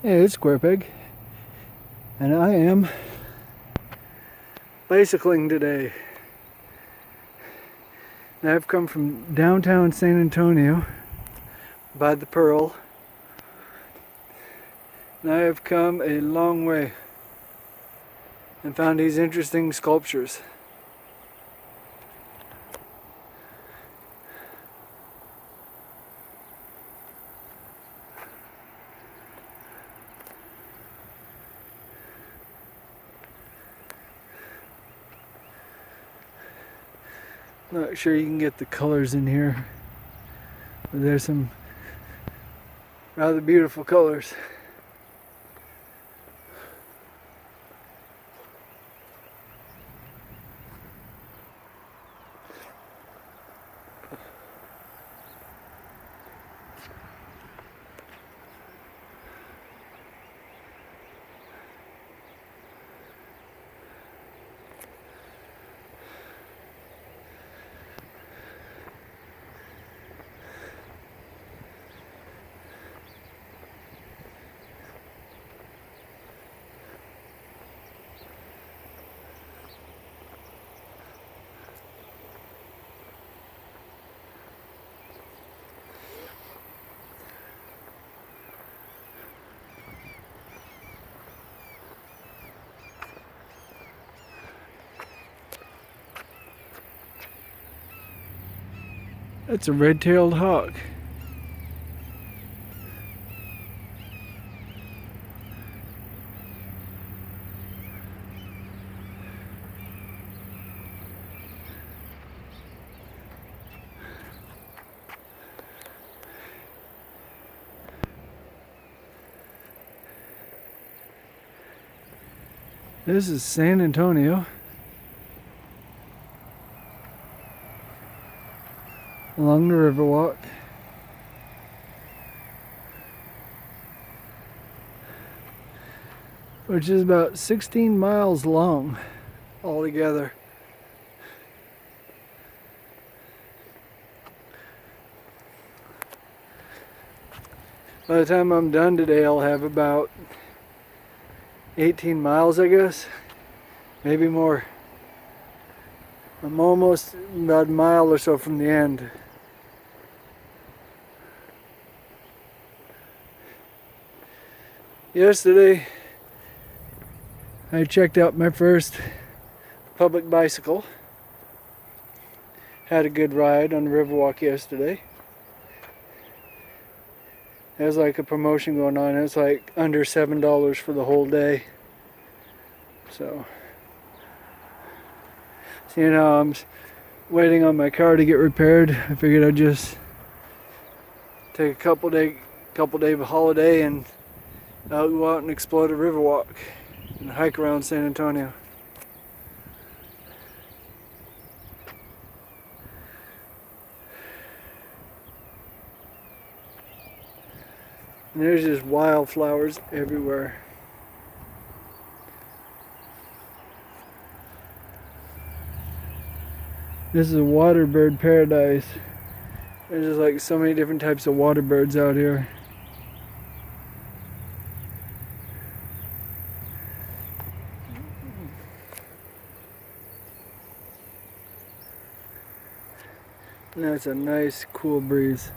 Hey, it's Square Peg, and I am bicycling today. And I've come from downtown San Antonio by the Pearl, and I have come a long way and found these interesting sculptures. Not sure you can get the colors in here, but there's some rather beautiful colors. That's a red-tailed hawk. This is San Antonio. Along the Riverwalk. Which is about 16 miles long altogether. By the time I'm done today, I'll have about 18 miles, I guess. Maybe more. I'm almost about a mile or so from the end. Yesterday, I checked out my first public bicycle. Had a good ride on the Riverwalk yesterday. There's like a promotion going on. It's like under $7 for the whole day. So you know, I'm waiting on my car to get repaired. I figured I'd just take a couple day holiday and I'll go out and explore the Riverwalk and hike around San Antonio. And there's just wildflowers everywhere. This is a water bird paradise. There's just like so many different types of water birds out here. And that's a nice cool breeze.